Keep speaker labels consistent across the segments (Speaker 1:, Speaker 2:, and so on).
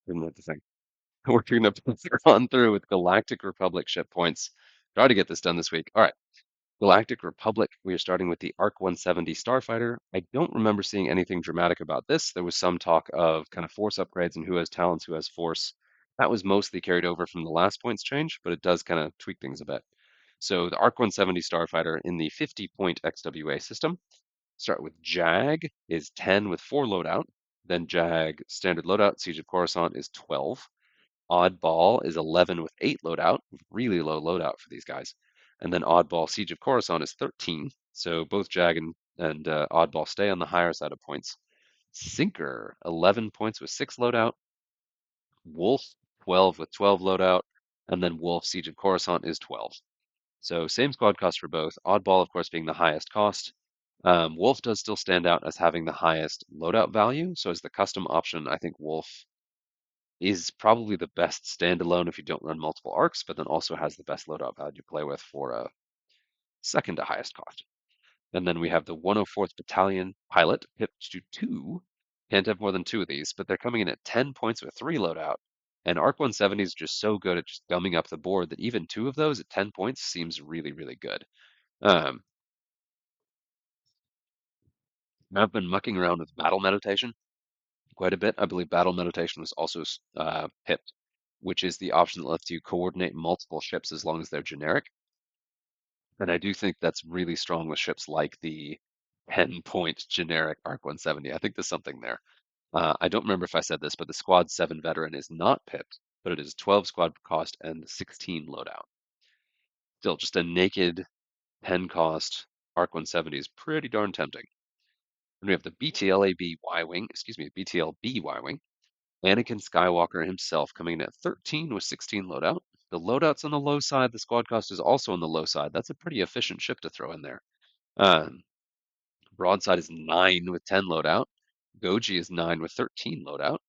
Speaker 1: Isn't that the thing? We're going to power on through with Galactic Republic ship points. Try to get this done this week. All right. Galactic Republic, we are starting with the ARC 170 Starfighter. I don't remember seeing anything dramatic about this. There was some talk of kind of force upgrades and who has talents, who has force. That was mostly carried over from the last points change, but it does kind of tweak things a bit. So the ARC 170 Starfighter in the 50-point XWA system, start with Jag is 10 with 4 loadout. Then Jag standard loadout, Siege of Coruscant is 12. Oddball is 11 with 8 loadout, really low loadout for these guys. And then Oddball Siege of Coruscant is 13. So both Jag and Oddball stay on the higher side of points. Sinker, 11 points with 6 loadout. Wolf, 12 with 12 loadout. And then Wolf Siege of Coruscant is 12. So same squad cost for both. Oddball, of course, being the highest cost. Wolf does still stand out as having the highest loadout value. So as the custom option, I think Wolf is probably the best standalone if you don't run multiple arcs, but then also has the best loadout value to play with for a second to highest cost. And then we have the 104th Battalion Pilot, pipped to 2. Can't have more than 2 of these, but they're coming in at 10 points with 3 loadout. And ARC 170 is just so good at just gumming up the board that even 2 of those at 10 points seems really, really good. Um, I've been mucking around with battle meditation quite a bit. I believe battle meditation was also pipped, which is the option that lets you coordinate multiple ships as long as they're generic. And I do think that's really strong with ships like the 10-point generic ARC 170. I think there's something there. I don't remember if I said this, but the Squad 7 veteran is not pipped, but it is 12 squad cost and 16 loadout. Still, just a naked 10 cost ARC 170 is pretty darn tempting. And we have the BTLAB Y Wing, excuse me, BTLB Y Wing. Anakin Skywalker himself coming in at 13 with 16 loadout. The loadout's on the low side. The squad cost is also on the low side. That's a pretty efficient ship to throw in there. Um, Broadside is 9 with 10 loadout. Goji is 9 with 13 loadout.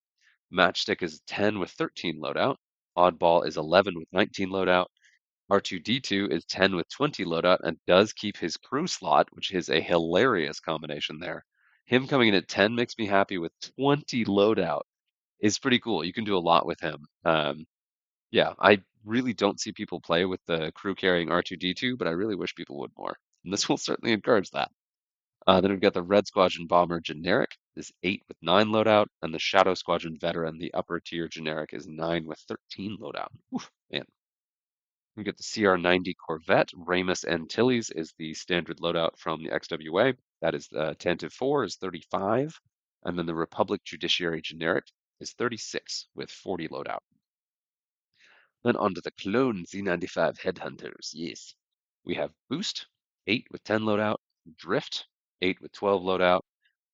Speaker 1: Matchstick is 10 with 13 loadout. Oddball is 11 with 19 loadout. R2D2 is 10 with 20 loadout and does keep his crew slot, which is a hilarious combination there. Him coming in at 10 makes me happy with 20 loadout is pretty cool. You can do a lot with him. Yeah, I really don't see people play with the crew carrying R2D2, but I really wish people would more. And this will certainly encourage that. Then we've got the Red Squadron Bomber generic is 8 with 9 loadout, and the Shadow Squadron Veteran, the upper tier generic, is 9 with 13 loadout. Oof, man. We get the CR-90 Corvette. Ramus Antilles is the standard loadout from the XWA. That is the Tantive 4 is 35. And then the Republic Judiciary generic is 36 with 40 loadout. Then onto the clone Z95 Headhunters. Yes. We have Boost, 8 with 10 loadout. Drift, 8 with 12 loadout.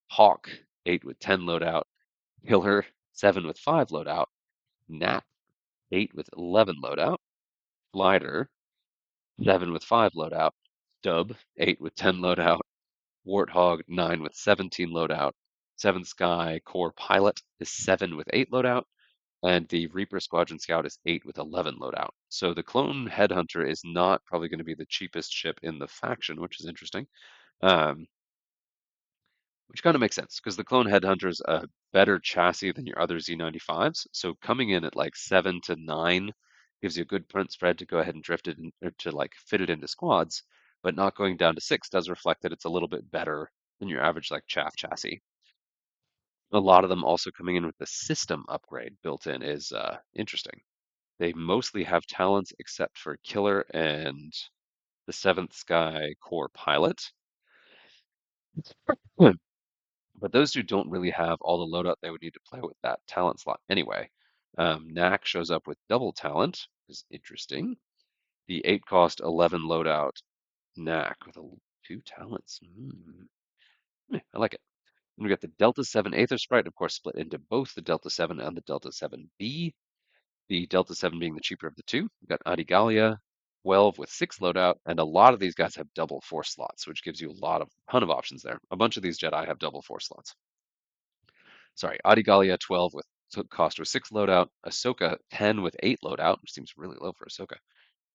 Speaker 1: Hawk, 8 with 10 loadout. Killer, 7 with 5 loadout. Nap, 8 with 11 loadout. Glider, 7 with 5 loadout. Stub, 8 with 10 loadout. Warthog, 9 with 17 loadout. Seven Sky Core Pilot is 7 with 8 loadout. And the Reaper Squadron Scout is 8 with 11 loadout. So the Clone Headhunter is not probably going to be the cheapest ship in the faction, which is interesting. Which kind of makes sense because the Clone Headhunter is a better chassis than your other Z95s. So coming in at like 7 to 9 gives you a good print spread to go ahead and drift it in, or to like fit it into squads, but not going down to 6 does reflect that it's a little bit better than your average like chaff chassis. A lot of them also coming in with the system upgrade built in is interesting. They mostly have talents except for Killer and the Seventh Sky Core Pilot. Hmm. But those two don't really have all the loadout they would need to play with that talent slot anyway. Knack shows up with double talent, is interesting. The 8 cost 11 loadout Knack with 2 talents. I like it. And we got the Delta 7 Aether Sprite, of course, split into both the Delta 7 and the Delta 7B. The Delta 7 being the cheaper of the two. We've got Adigalia, 12 with 6 loadout, and a lot of these guys have double force slots, which gives you a ton of options there. A bunch of these Jedi have double force slots. Sorry, Adigalia 12 with cost with 6 loadout, Ahsoka 10 with 8 loadout, which seems really low for Ahsoka.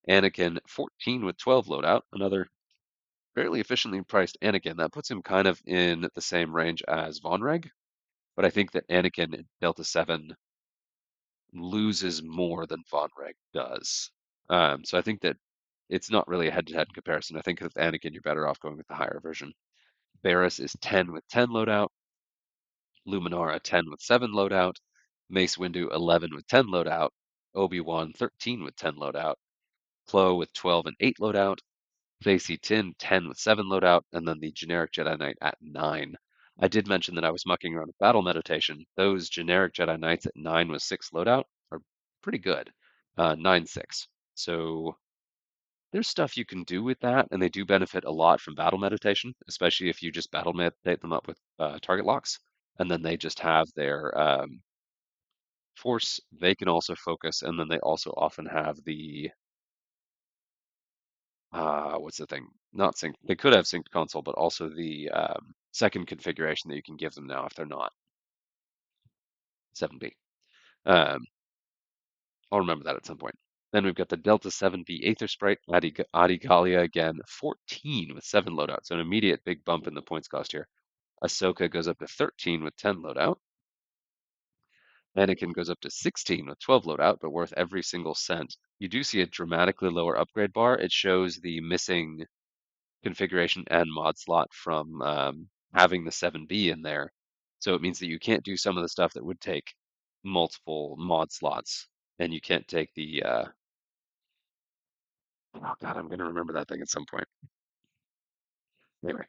Speaker 1: Anakin 14 with 12 loadout, another fairly efficiently priced Anakin. That puts him kind of in the same range as Von Reg, but I think that Anakin Delta 7 loses more than Von Reg does. So I think that it's not really a head-to-head comparison. I think with Anakin, you're better off going with the higher version. Barris is 10 with 10 loadout, Luminara 10 with 7 loadout, Mace Windu 11 with 10 loadout, Obi-Wan 13 with 10 loadout, Plo with 12 and 8 loadout, Facey Tin 10 with 7 loadout, and then the generic Jedi Knight at 9. I did mention that I was mucking around with battle meditation. Those generic Jedi Knights at 9 with 6 loadout are pretty good. 9-6. So there's stuff you can do with that, and they do benefit a lot from battle meditation, especially if you just battle meditate them up with target locks, and then they just have their force. They can also focus, and then they also often have the what's the thing? Not sync. They could have synced console, but also the second configuration that you can give them now if they're not 7B. Um, I'll remember that at some point. Then we've got the Delta 7B Aether Sprite, Adigalia again, 14 with 7 loadout, so an immediate big bump in the points cost here. Ahsoka goes up to 13 with 10 loadout. Anakin goes up to 16 with 12 loadout, but worth every single cent. You do see a dramatically lower upgrade bar. It shows the missing configuration and mod slot from having the 7B in there. So it means that you can't do some of the stuff that would take multiple mod slots, and you can't take the oh god, I'm gonna remember that thing at some point. Anyway,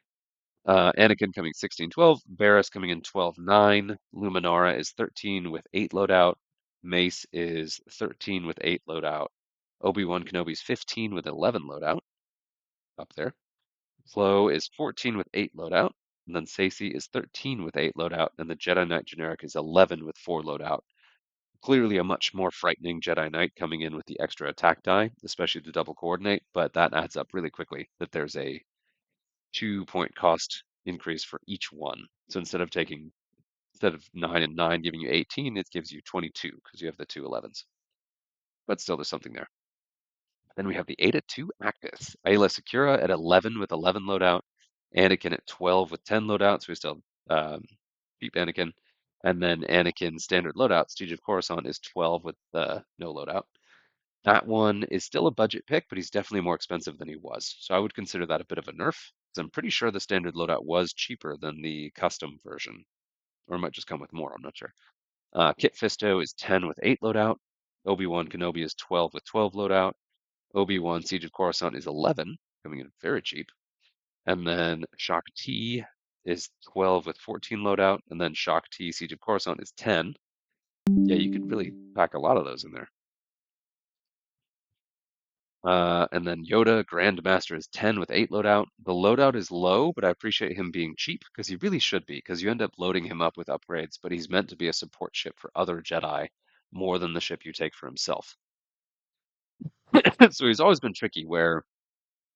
Speaker 1: Anakin coming 16-12, Barris coming in 12-9, Luminara is 13 with 8 loadout, Mace is 13 with 8 loadout, Obi-Wan Kenobi's 15 with 11 loadout, up there. Flo is 14 with 8 loadout, and then Sacy is 13 with 8 loadout, and the Jedi Knight generic is 11 with 4 loadout. Clearly a much more frightening Jedi Knight coming in with the extra attack die, especially the double coordinate, but that adds up really quickly that there's a 2-point cost increase for each one. So instead of 9 and 9 giving you 18, it gives you 22 because you have the two 11s. But still, there's something there. Then we have the Ada 2 Actus. Ayla Secura at 11 with 11 loadout. Anakin at 12 with 10 loadout, so we still keep Anakin. And then Anakin standard loadout, Siege of Coruscant, is 12 with no loadout. That one is still a budget pick, but he's definitely more expensive than he was. So I would consider that a bit of a nerf, because I'm pretty sure the standard loadout was cheaper than the custom version. Or it might just come with more, I'm not sure. Kit Fisto is 10 with 8 loadout. Obi-Wan Kenobi is 12 with 12 loadout. Obi-Wan Siege of Coruscant is 11, coming in very cheap. And then Shock T is 12 with 14 loadout. And then Shock T Siege of Coruscant is 10. Yeah, you could really pack a lot of those in there. And then Yoda Grandmaster is 10 with 8 loadout. The loadout is low, but I appreciate him being cheap because he really should be, because you end up loading him up with upgrades, but he's meant to be a support ship for other Jedi more than the ship you take for himself. So he's always been tricky where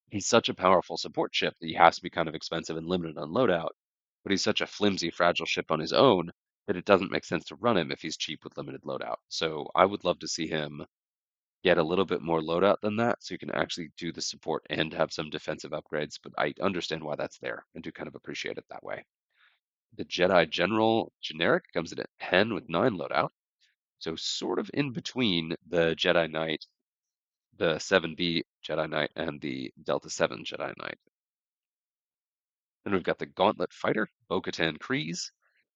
Speaker 1: he's such a powerful support ship that he has to be kind of expensive and limited on loadout, but he's such a flimsy, fragile ship on his own that it doesn't make sense to run him if he's cheap with limited loadout. So I would love to see him get a little bit more loadout than that so you can actually do the support and have some defensive upgrades, but I understand why that's there and do kind of appreciate it that way. The Jedi General generic comes in at 10 with 9 loadout, so sort of in between the Jedi Knight, the 7B Jedi Knight, and the Delta 7 Jedi Knight. Then we've got the Gauntlet Fighter, Bo-Katan Kryze.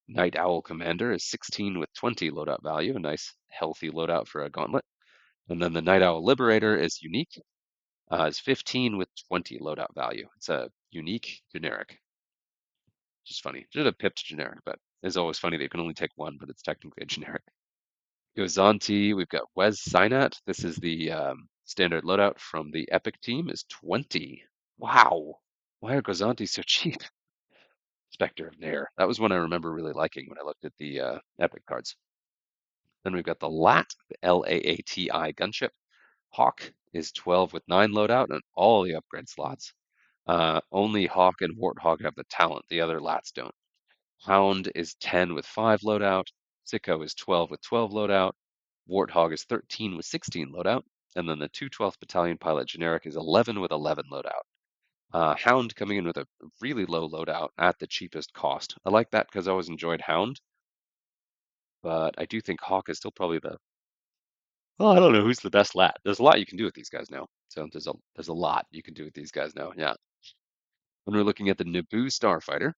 Speaker 1: Night Owl Commander is 16 with 20 loadout value, a nice healthy loadout for a Gauntlet. And then the Night Owl Liberator is unique, is 15 with 20 loadout value. It's a unique generic. Just funny. Just a pipped generic, but it's always funny that you can only take one, but it's technically a generic. Gozanti, we've got Wes Sinat. This is the standard loadout from the Epic team is 20. Wow. Why are Gozanti so cheap? Spectre of Nair. That was one I remember really liking when I looked at the Epic cards. Then we've got the LAT, the Laati gunship. Hawk is 12 with 9 loadout and all the upgrade slots. Only Hawk and Warthog have the talent, the other Lats don't. Hound is 10 with 5 loadout. Sicko is 12 with 12 loadout. Warthog is 13 with 16 loadout. And then the 212th Battalion Pilot Generic is 11 with 11 loadout. Hound coming in with a really low loadout at the cheapest cost. I like that because I always enjoyed Hound, but I do think Hawk is still probably the Well, I don't know who's the best lat. There's a lot you can do with these guys now. So there's a lot you can do with these guys now. Yeah. When we're looking at the Naboo Starfighter,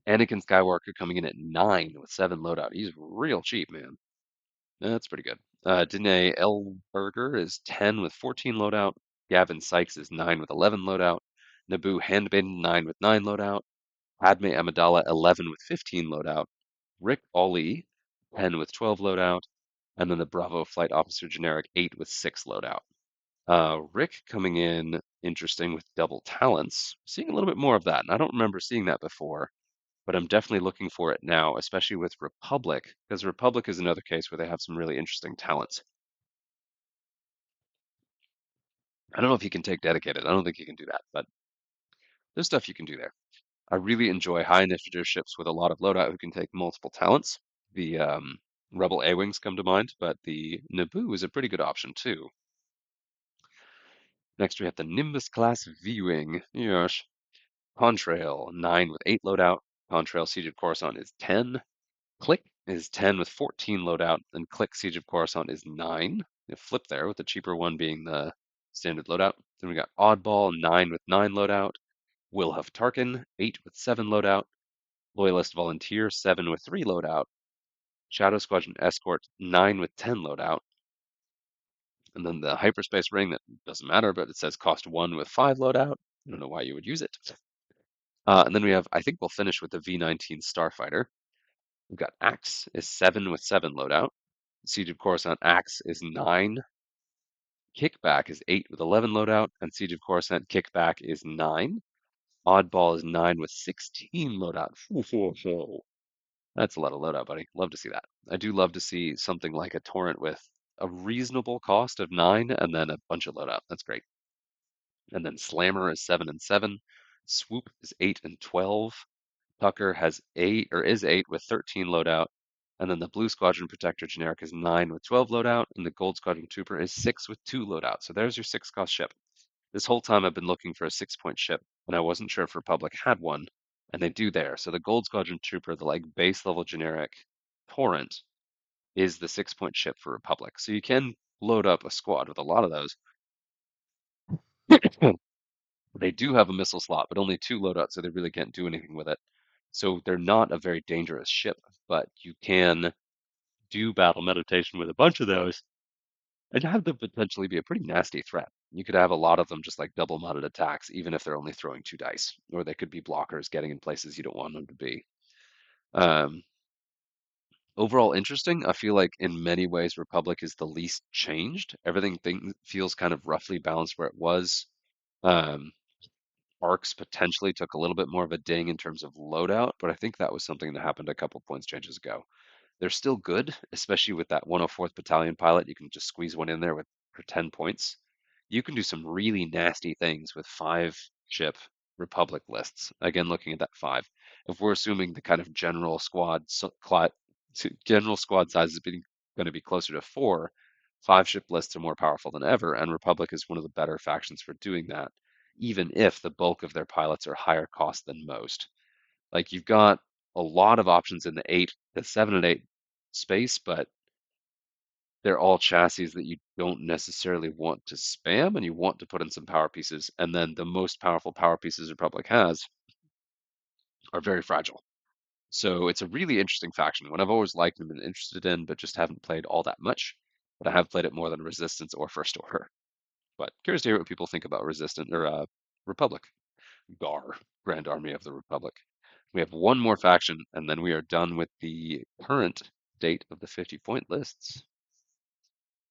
Speaker 1: Anakin Skywalker coming in at 9 with 7 loadout. He's real cheap, man. That's pretty good. Danae Elberger is 10 with 14 loadout. Gavin Sykes is 9 with 11 loadout. Naboo Handmaiden 9 with 9 loadout. Padme Amidala 11 with 15 loadout. Rick Ali 10 with 12 loadout. And then the Bravo Flight Officer generic 8 with 6 loadout. Rick coming in interesting with double talents. Seeing a little bit more of that. And I don't remember seeing that before, but I'm definitely looking for it now, especially with Republic, because Republic is another case where they have some really interesting talents. I don't know if you can take dedicated. I don't think you can do that, but there's stuff you can do there. I really enjoy high initiative ships with a lot of loadout who can take multiple talents. The Rebel A-Wings come to mind, but the Naboo is a pretty good option too. Next, we have the Nimbus class V-Wing. Yes. Contrail, 9 with 8 loadout. Contrail Siege of Coruscant is 10. Click is 10 with 14 loadout, and Click Siege of Coruscant is 9. You flip there, with the cheaper one being the standard loadout. Then we got Oddball, 9 with 9 loadout. Wilhuff Tarkin, 8 with 7 loadout. Loyalist Volunteer, 7 with 3 loadout. Shadow Squadron Escort, 9 with 10 loadout. And then the Hyperspace Ring, that doesn't matter, but it says cost 1 with 5 loadout. I don't know why you would use it. And then we have, I think we'll finish with the V-19 Starfighter. We've got Axe is 7 with 7 loadout. Siege of Coruscant Axe is 9. Kickback is 8 with 11 loadout. And Siege of Coruscant Kickback is 9. Oddball is 9 with 16 loadout. That's a lot of loadout, buddy. Love to see that. I do love to see something like a Torrent with a reasonable cost of 9 and then a bunch of loadout. That's great. And then Slammer is 7 and 7. Swoop is 8 and 12. Tucker has 8 or is 8 with 13 loadout. And then the Blue Squadron Protector generic is 9 with 12 loadout. And the Gold Squadron Trooper is 6 with 2 loadout. So there's your 6 cost ship. This whole time I've been looking for a 6-point ship, and I wasn't sure if Republic had one. And they do there. So the Gold Squadron Trooper, the like base level generic Torrent, is the 6-point ship for Republic. So you can load up a squad with a lot of those. They do have a missile slot, but only 2 loadouts, so they really can't do anything with it. So they're not a very dangerous ship, but you can do battle meditation with a bunch of those and have them potentially be a pretty nasty threat. You could have a lot of them just like double modded attacks, even if they're only throwing 2 dice, or they could be blockers getting in places you don't want them to be. Um, Overall interesting. I feel like in many ways Republic is the least changed. Everything feels kind of roughly balanced where it was. Um, Arcs potentially took a little bit more of a ding in terms of loadout, but I think that was something that happened a couple points changes ago. They're still good, especially with that 104th Battalion pilot. You can just squeeze one in there with for 10 points. You can do some really nasty things with 5-ship Republic lists. Again, looking at that 5. If we're assuming the kind of general squad size is going to be closer to 4, 5-ship lists are more powerful than ever, and Republic is one of the better factions for doing that, even if the bulk of their pilots are higher cost than most. Like you've got a lot of options in the 7 and 8 space, but they're all chassis that you don't necessarily want to spam and you want to put in some power pieces. And then the most powerful power pieces Republic has are very fragile. So it's a really interesting faction. One I've always liked and been interested in, but just haven't played all that much. But I have played it more than Resistance or First Order. But curious to hear what people think about Resistance or Republic. GAR, Grand Army of the Republic. We have one more faction, and then we are done with the current date of the 50-point lists.